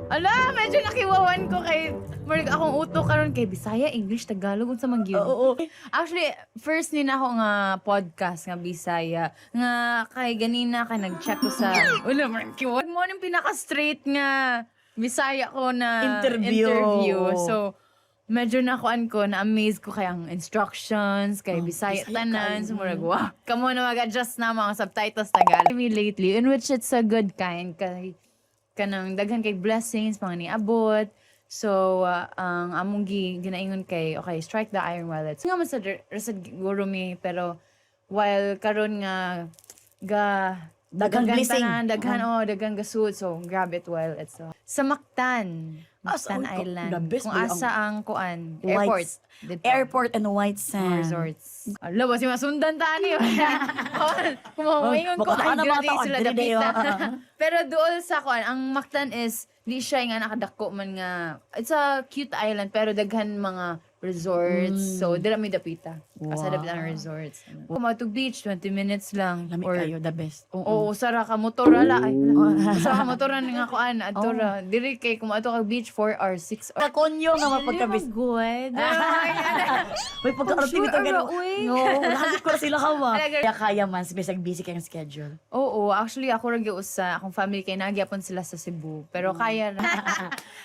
Ala, medyo nakiwawan ko kay murag akong uto karon kay Bisaya, English, Tagalog unsa man gyud. Oo. Actually, first ni na ako nga podcast nga Bisaya nga kay ganina kay nag-check ko sa wala man kiwat mo ning pinaka straight nga Bisaya ko na Interview. So medyo nakuan ko na amaze ko kay ang instructions kay Bisaya Bisaya tanan kayo. so murag wow. Kamo na mag-adjust na mga subtitles Tagalog. Me lately in which it's a good kind kay kanang daghan kay blessings mga niabot. So ang among ginaingon kay okay, strike the iron while it's nga man sa resad guro mi pero while karon nga Daghang blessing. daghang gasud so grab it while it's sa Mactan so, Island the best kung way asa ang kuan White- airport dito. Airport and White Sand. Resorts. Ala, ba si masundan tani. Kung mamingon ko, baka ay, na mga grabe tao, sila dili dayo, dapita. Pero doon sa kuan, ang Mactan is, di siya nga nakadako man nga, it's a cute island, pero daghan mga resorts. So, dila may dapita. Asa Wow. dapita ang resorts. Kumatog beach, 20 minutes lang. Lami Or, kayo, the best. oo, sara ka motor, ala. Ay, sara ka motor na nga kuan, atura. Diri kay, kumato ka beach, 4 hours, 6 hours. Kakonyo nga mapagkabis. Good. May pagka-arti bitaw gano'n. uy. No, lahat ko na sila kawa. Talaga. Kaya man, bisag busy kayong schedule. Oo, actually ako rin usa akong family kay nagyapon sila sa Cebu. Pero kaya ra.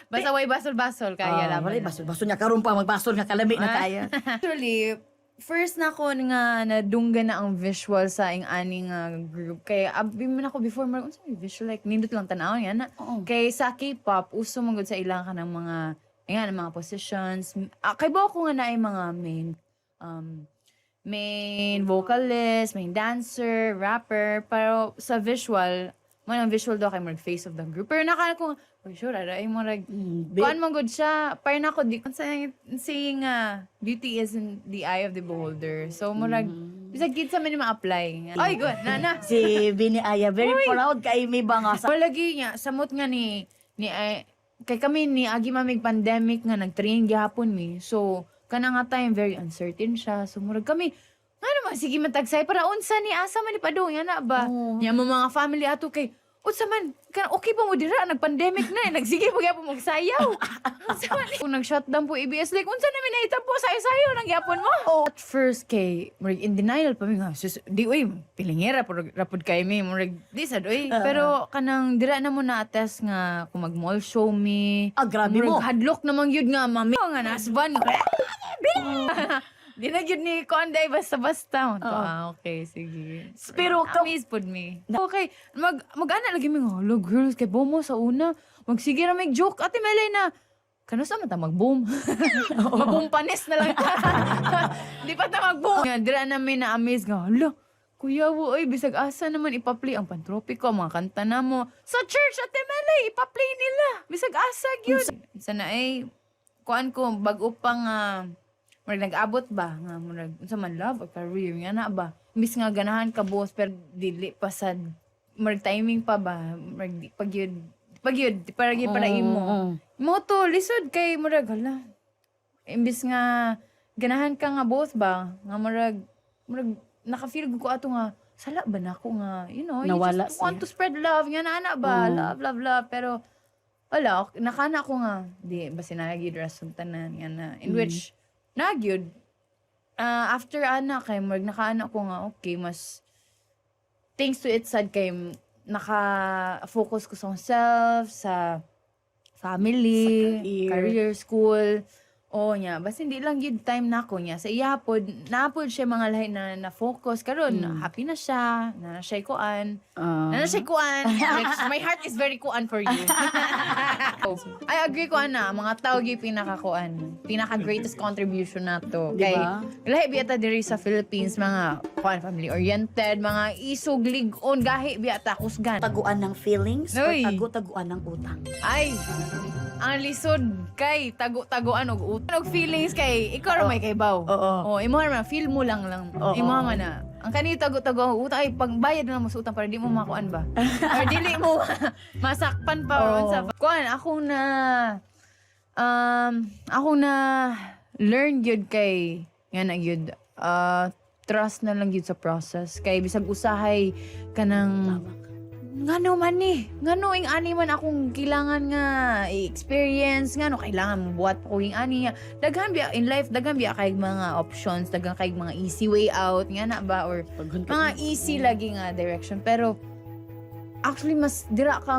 Basta way basol-basol kaya lang. Wala, basol nga karon pa, magbasol nga kalami na kaya. Actually, first na ako nga nadunggan na ang visual sa ing ani nga group. Kay abi man ako before mar unsa may visual like nindot lang tan-aw yan na. Kay sa K-pop uso man gud sa ilang kanang mga mga positions. Kay ba ako nga naay mga main vocalist, main dancer, rapper, pero sa visual, man ang visual daw kay mag face of the group. Pero nakala ko, for sure, ay mo rag, kuan man good siya, para na ako, di, saying beauty is in the eye of the beholder. So, mo rag, bisag kids sa man ma-apply. Ay, good, na. Si Bini Aya, very proud kay may banga sa... Malagi niya, samot nga kay kami ni agi mamig pandemic nga nag-train gyapon mi. So kana nga time very uncertain siya. So murag kami ano man sige matagsay para unsa ni asa man ni padung yan na ba. Nya mo mga family ato kay unsa man kan okay pa mo dira nag-pandemic na nagsige pa gyapon magsayaw. Unsa man kung nag-shutdown po ABS like unsa na minahita po sayo-sayo nang gyapon mo. At first kay murag in denial pa mi nga di oy pilingera rapod kay mi murag di sad oy pero kanang dira na mo na attest nga kung mag-mall show mi. Grabe mo. Murag hadlok namang yun nga mami nga nasban. Di na yun ni Konday basta-basta. Okay, sige. Pero Amaze pod me. Okay, mag-ana lagi mi nga, hello girls, kay bomo sa una. Magsige na may joke. Ate Melay na, kano sa mata mag-boom? Mag-boom panis na lang. Di pa ta mag-boom. Dira namin na amaze nga, hello, kuya wo, oy, bisag asa naman ipa-play ang Pantropiko, ang mga kanta na mo. Sa church, Ate Melay, ipa-play nila. Bisag asa yun. Sana ay, kuan ko, bago pang, murag nag-abot ba nga murag unsa man love or career nga na ba imbis nga ganahan ka boss pero dili pa sad murag timing pa ba murag pagyud para imo mo to lisod kay murag hala imbis nga ganahan ka nga boss ba nga murag naka-feel ko ato nga sala ba nako nga you know Nawala you just want to spread love nga na ba love pero wala nakana ko nga di basi na gyud rason tanan nga na in which nagyod. After kay mag nakaana ko nga okay mas thanks to it sad kay naka-focus ko sa self, sa family, Sa career. school. Nya basta hindi lang yun time na ko niya. Sa iyapod, naapod siya mga lahi na focus. Karon happy na siya, na siya kuan. My heart is very kuan for you. I agree ko mga tao gyud pinaka greatest contribution nato. Kay Diba? lahi biyata diri sa Philippines mga kuan family oriented, mga isog lig-on gahi biyata kusgan. Taguan ng feelings or Uy. taguan ng utang. Ay, ang lisod kay tago-tagoan og utang og feelings kay ikaw ra may kaybaw. Oo. Imo man feel mo lang. Oo. Imo man na. Ang kanito tago-tago ang utang ay pagbayad na mo sa utang para di mo makuan ba. Or dili mo masakpan pa Oo. sa kuan akong na learn gyud kay nga na gyud trust na lang gyud sa process kay bisag usahay kanang ngano man ni, ngano ing ani man akong kailangan nga i-experience, ngano kailangan mo buhat ko ing ani nga. Daghan biya in life, daghan biya kay mga options, daghan kay mga easy way out, nga na ba, or mga easy lagi nga direction. Pero actually mas dira ka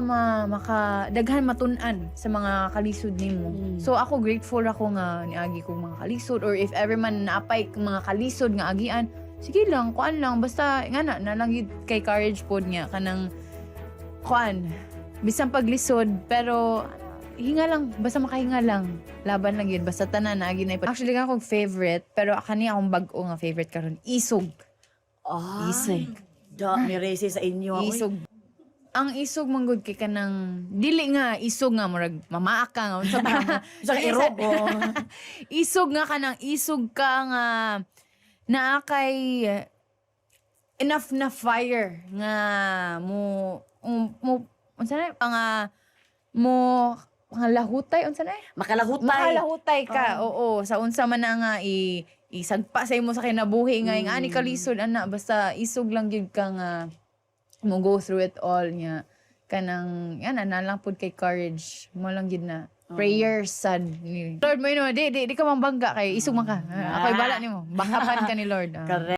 daghan matun-an sa mga kalisod nimo. So ako grateful ako nga niagi kong mga kalisod, or if ever man naapay mga kalisod nga agian, sige lang, kuan lang, basta nga na lang yun kay courage pod nga kanang kuan, bisan paglisod, pero hinga lang, basta makahinga lang, laban lang yun, basta tanan na agi na actually nga akong favorite, pero kani akong bag-o nga favorite karon, isog. Isog. May resi sa inyo. Isog. Ang isog manggod kay kanang dili nga isog nga murag mamaaka nga unsa ba Sa iro. isog nga kanang isog ka nga naa kay enough na fire nga mo unsa na nga mo nga lahutay unsa na makalahutay ka. Oo, sa unsa man na nga isagpa sa imo sa kinabuhi nga ing ani kalisod ana, basta isog lang gyud ka nga mo go through it all niya kanang yan na lang pud kay courage mo lang gyud na prayers sad ni Lord mo di ka mambangga kay isog man ka. Ako'y bala nimo bakapan ka ni Lord. Correct.